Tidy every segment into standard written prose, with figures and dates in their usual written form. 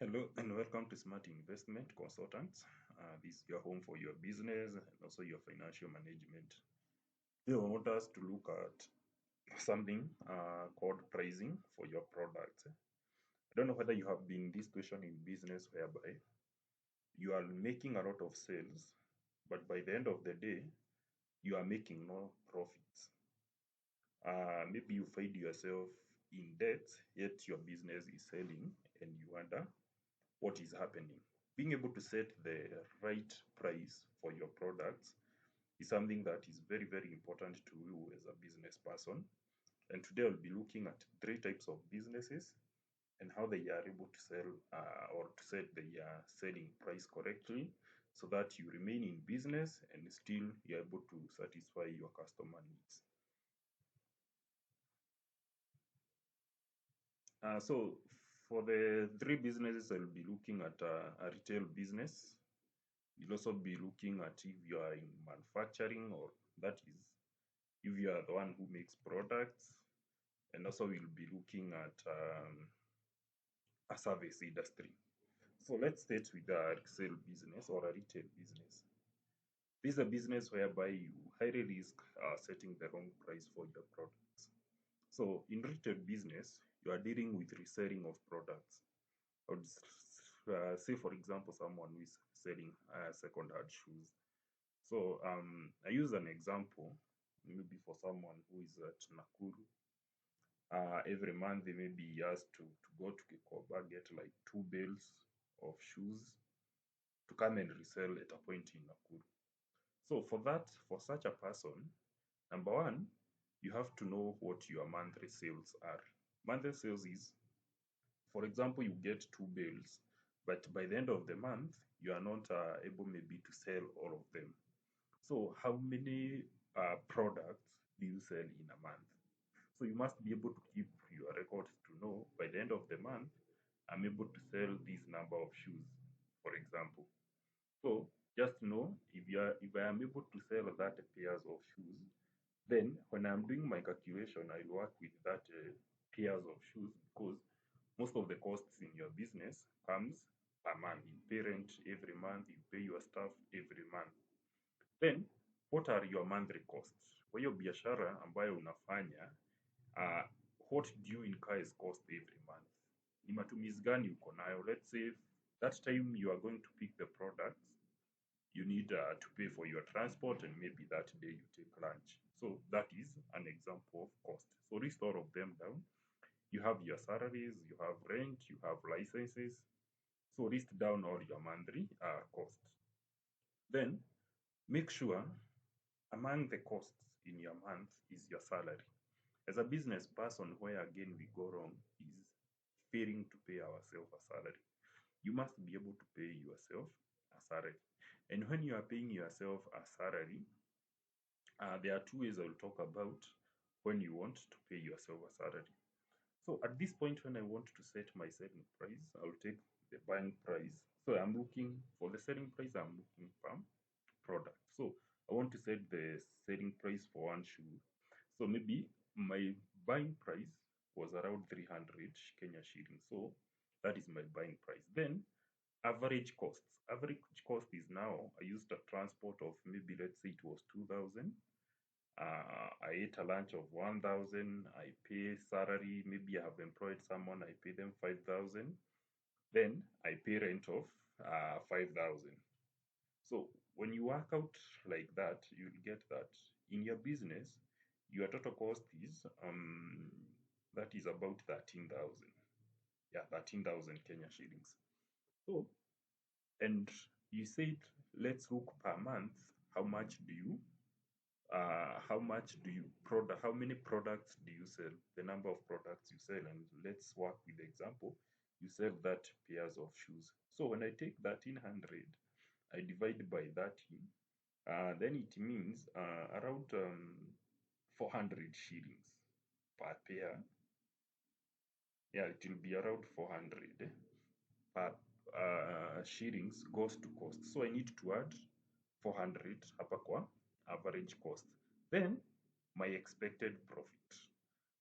Hello and welcome to Smart Investment Consultants. This is your home for your business and also your financial management. Today, I want us to look at something called pricing for your products. I don't know whether you have been in this situation in business whereby you are making a lot of sales, but by the end of the day, you are making no profits. Maybe you find yourself in debt, yet your business is selling, and you wonder what is happening. Being able to set the right price for your products is something that is very, very important to you as a business person. And today I'll be looking at three types of businesses and how they are able to sell or to set the selling price correctly so that you remain in business and still you're able to satisfy your customer needs. So for the three businesses, I'll be looking at a retail business. You'll also be looking at if you are in manufacturing, or that is, if you are the one who makes products, and also we'll be looking at a service industry. So let's start with a resale business or a retail business. This is a business whereby you highly risk setting the wrong price for your products. So in retail business, you are dealing with reselling of products. I would say, for example, someone who is selling second-hand shoes. So I use an example, maybe for someone who is at Nakuru. Every month they may be asked to go to Kikoba, get like two bales of shoes to come and resell at a point in Nakuru. So for that, for such a person, number one, you have to know what your monthly sales are. Monthly sales is, for example, you get two bales, but by the end of the month, you are not able maybe to sell all of them. So how many products do you sell in a month? So you must be able to keep your records to know by the end of the month, I'm able to sell this number of shoes, for example. So just know if I am able to sell that pairs of shoes, then when I'm doing my calculation, I'll work with that pairs of shoes because most of the costs in your business comes per month. You pay rent every month, you pay your staff every month. Then, what are your monthly costs? Kwa hiyo biashara ambayo unafanya, uh, what do you incur as cost every month? Ni matumizi gani uko nayo? Let's say that time you are going to pick the products, you need to pay for your transport and maybe that day you take lunch. So that is an example of cost. So list all of them down. You have your salaries, you have rent, you have licenses. So list down all your monthly costs. Then make sure among the costs in your month is your salary. As a business person, where again we go wrong is failing to pay ourselves a salary. You must be able to pay yourself a salary. And when you are paying yourself a salary, there are two ways I'll talk about when you want to pay yourself a salary. So at this point, when I want to set my selling price, I'll take the buying price. So I'm looking for the selling price, I'm looking per product. So I want to set the selling price for one shoe. So maybe my buying price was around 300 Kenya shillings. So that is my buying price. Then average costs. Average cost is now I used a transport of maybe let's say it was 2,000. I ate a lunch of 1,000. I pay salary. Maybe I have employed someone. I pay them 5,000. Then I pay rent of 5,000. So when you work out like that, you'll get that in your business, your total cost is that is about 13,000. Yeah, 13,000 Kenya shillings. So and you said let's look per month. How many products do you sell? The number of products you sell, and let's work with the example. You sell that pairs of shoes. So when I take 1,300, I divide by 13, then it means around 400 shillings per pair. Yeah, it will be around 400 per shillings goes to cost. So I need to add 400 hapa kwa average cost. Then my expected profit.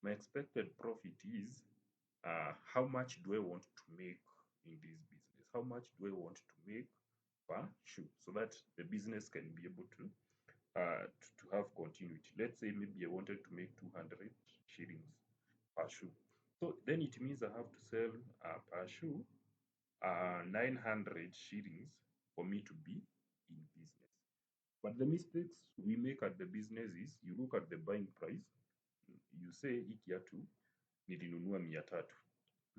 My expected profit is how much do I want to make in this business? How much do I want to make per shoe so that the business can be able to have continuity? Let's say maybe I wanted to make 200 shillings per shoe. So then it means I have to sell per shoe 900 shillings for me to be in business. But the mistakes we make at the business is you look at the buying price, you say hii kiatu nilinunua 300,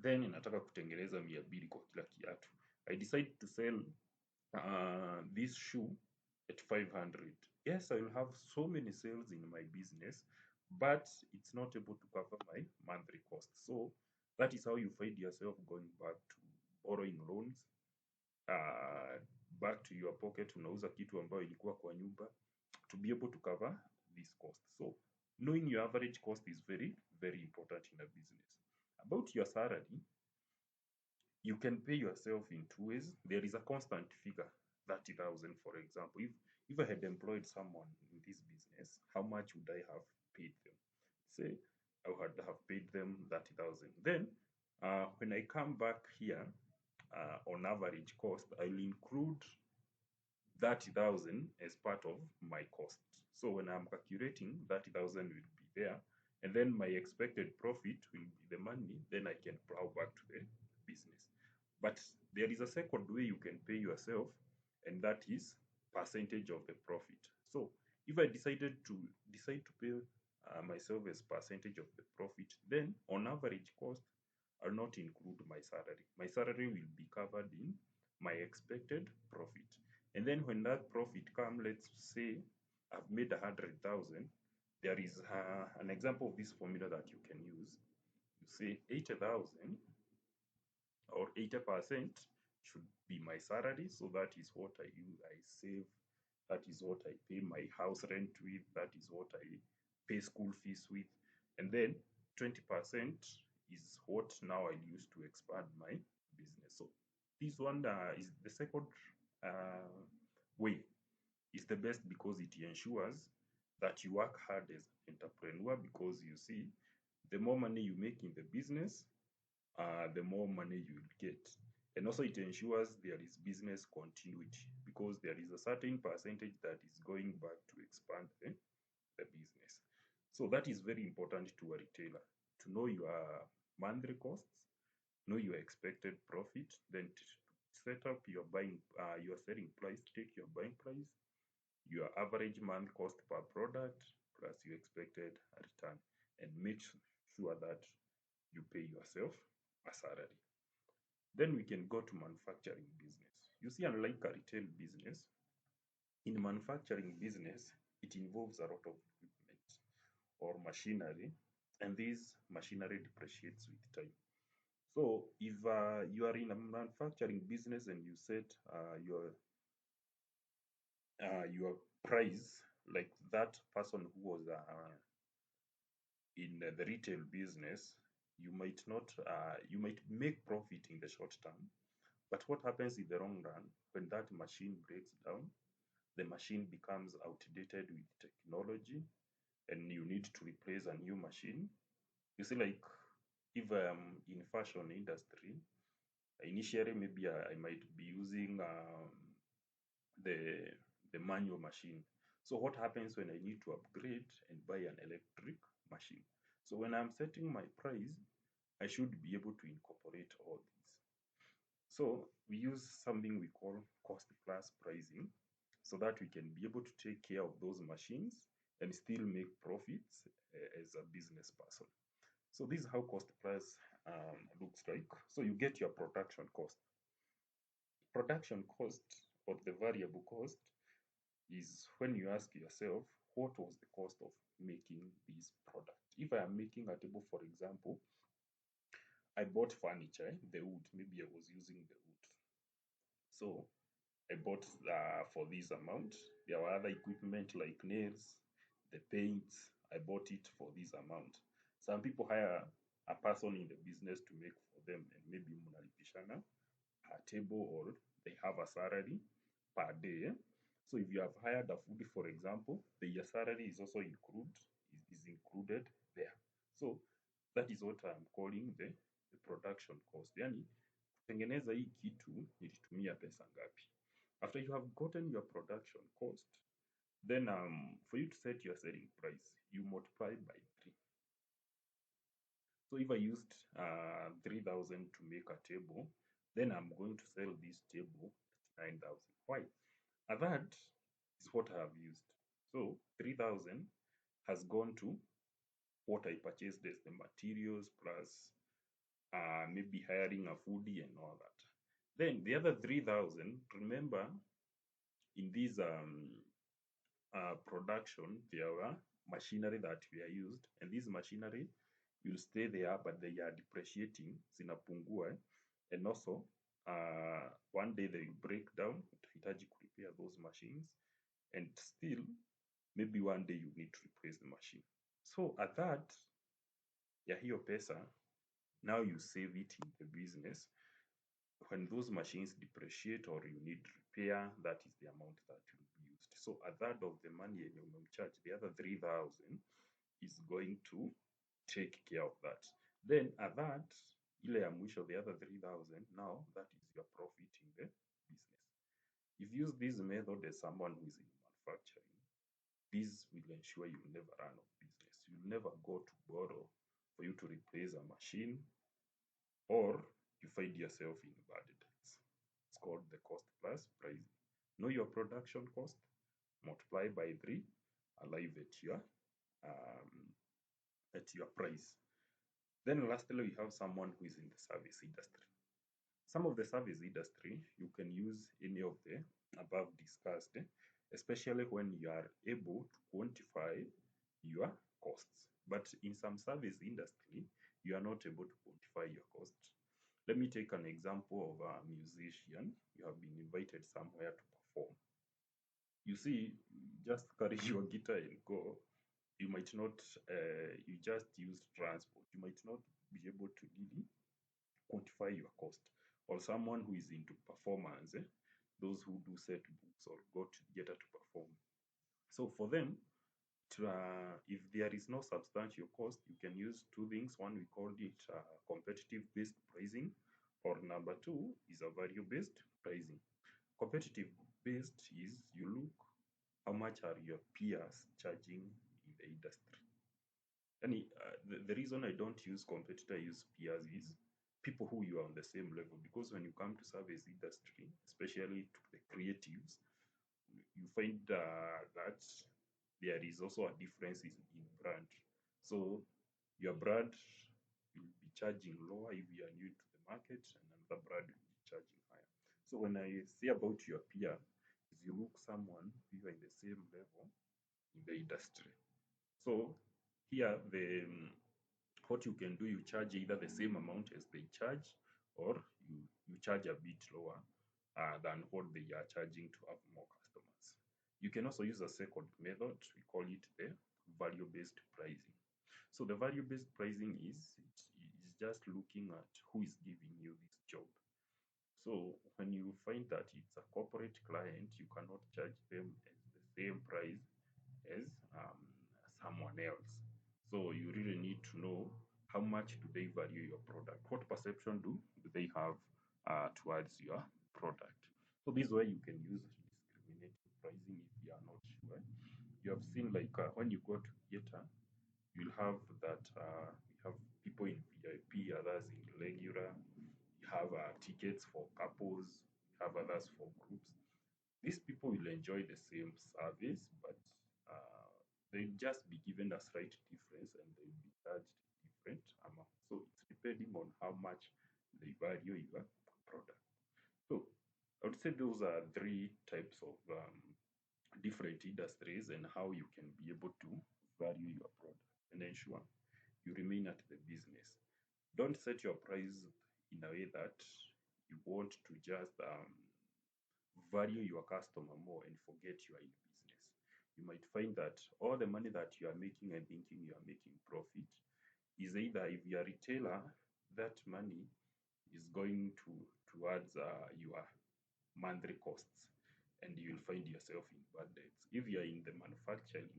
then nataka kutengeneza 200 kwa kila kiatu. I decide to sell this shoe at 500. Yes, I will have so many sales in my business, but it's not able to cover my monthly costs. So that is how you find yourself going back to borrowing loans, back to your pocket, unauza kitu ambayo ilikuwa kwa nyumba to be able to cover this cost. So knowing your average cost is very, very important in a business. About your salary, you can pay yourself in two ways. There is a constant figure, 30,000, for example. If I had employed someone in this business, how much would I have paid them? Say I would have paid them 30,000. Then when I come back here, on average cost, I'll include 30,000 as part of my cost. So when I'm calculating, 30,000 will be there, and then my expected profit will be the money, then I can plow back to the business. But there is a second way you can pay yourself, and that is percentage of the profit. So if I decide to pay myself as percentage of the profit, then on average cost, I'll not include my salary. My salary will be covered in my expected profit. And then when that profit comes, let's say I've made 100,000, there is an example of this formula that you can use. You say 80,000 or 80% should be my salary. So that is what I use, I save. That is what I pay my house rent with. That is what I pay school fees with. And then 20% is what now I use to expand my business. So this one is the second way. Is the best because it ensures that you work hard as an entrepreneur, because you see, the more money you make in the business, the more money you will get. And also it ensures there is business continuity, because there is a certain percentage that is going back to expand the business. So that is very important to a retailer, to know your monthly costs, know your expected profit, then set up your your selling price, take your buying price, your average month cost per product, plus your expected return, and make sure that you pay yourself a salary. Then we can go to manufacturing business. You see, unlike a retail business, in manufacturing business, it involves a lot of equipment or machinery, and this machinery depreciates with time. So if you are in a manufacturing business and you set your price like that person who was in the retail business, you might make profit in the short term, but what happens in the long run, when that machine breaks down, the machine becomes outdated with technology, and you need to replace a new machine. You see, like if I'm in fashion industry, initially maybe I might be using the the manual machine. So what happens when I need to upgrade and buy an electric machine? So when I'm setting my price, I should be able to incorporate all these. So we use something we call cost plus pricing, so that we can be able to take care of those machines and still make profits as a business person. So this is how cost plus looks like. So you get your production cost. Production cost, or the variable cost, is when you ask yourself, what was the cost of making this product? If I am making a table, for example, I bought furniture, the wood, maybe I was using the wood. So I bought for this amount. There were other equipment like nails, the paints. I bought it for this amount. Some people hire a person in the business to make for them, and maybe mnalipishana a table, or they have a salary per day. So if you have hired a food, for example, the salary is also included there. So that is what I'm calling the production cost. Yani tengeneza hii kitu nilitumia pesa ngapi. After you have gotten your production cost, then for you to set your selling price, you multiply by 3. So if I used 3,000 to make a table, then I'm going to sell this table at 9,000. Why? That is what I have used. So 3,000 has gone to what I purchased as the materials plus maybe hiring a foodie and all that. Then the other 3,000, remember in this production, there were machinery that were used, and this machinery will stay there, but they are depreciating, zinapungua, and also one day they will break down, utahitaji repair those machines, and still maybe one day you need to replace the machine. So at that, ya hiyo pesa, now you save it in the business. When those machines depreciate or you need repair, that is the amount that will be used. So a third of the money you charge, the other 3,000 is going to take care of that. Then a third, ile ya mwisho, the other 3,000, now that is your profit in the business. If you use this method as someone who is in manufacturing, this will ensure you'll never run out of business. You'll never go to borrow for you to replace a machine, or you find yourself in bad debts. It's called the cost plus pricing. Know your production cost, multiply by 3, arrive at your price. Then lastly, we have someone who is in the service industry. Some of the service industry, you can use any of the above discussed, especially when you are able to quantify your costs. But in some service industry, you are not able to quantify your costs. Let me take an example of a musician. You have been invited somewhere to perform. You see, just carry your guitar and go. You might not, you just use transport. You might not be able to really quantify your cost. Or someone who is into performance, those who do set books or go to theater to perform. So for them, if there is no substantial cost, you can use two things. One, we called it competitive based pricing, or number two is a value based pricing. Competitive based is you look how much are your peers charging in the industry. And the reason I don't use competitor, I use peers is people who you are on the same level. Because when you come to service industry, especially to the creatives, you find that there is also a difference in brand. So your brand will be charging lower if you are new to the market, and another brand will be charging higher. So when I say about your peer, is you look someone you are in the same level in the industry. So here the what you can do, you charge either the same amount as they charge, or you charge a bit lower than what they are charging to have more customers. You can also use a second method. We call it the value-based pricing. So the value-based pricing is just looking at who is giving you this job. So when you find that it's a corporate client, you cannot charge them as the same price as someone else. So you really need to know how much do they value your product? What perception do they have towards your product? So this way you can use discriminative pricing if you are not sure. You have seen like when you go to theater, you'll have that you have people in VIP, others in regular. You have tickets for couples. You have others for groups. These people will enjoy the same service, but uh, they'll just be given a slight difference and they'll be charged different amount. So it's depending on how much they value your product. So I would say those are three types of different industries and how you can be able to value your product and ensure you remain at the business. Don't set your price in a way that you want to just value your customer more and forget you are in business. You might find that all the money that you are making and thinking you are making profit is either if you are a retailer, that money is going towards your monthly costs, and you will find yourself in bad debts. If you are in the manufacturing,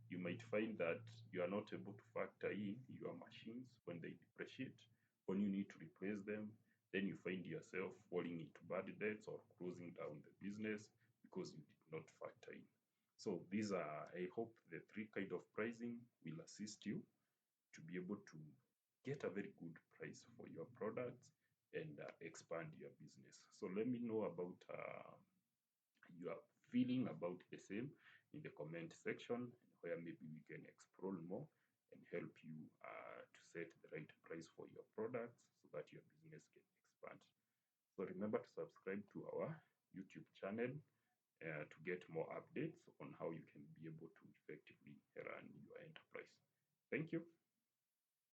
you might find that you are not able to factor in your machines when they depreciate, when you need to replace them. then you find yourself falling into bad debts or closing down the business because you did not factor in. So these are, I hope the three kind of pricing will assist you to be able to get a very good price for your products and expand your business. So let me know about your feeling about the same in the comment section, where maybe we can explore more and help you to set the right price for your products so that your business can expand. So remember to subscribe to our YouTube channel to get more updates on how you can be able to effectively run your enterprise. Thank you.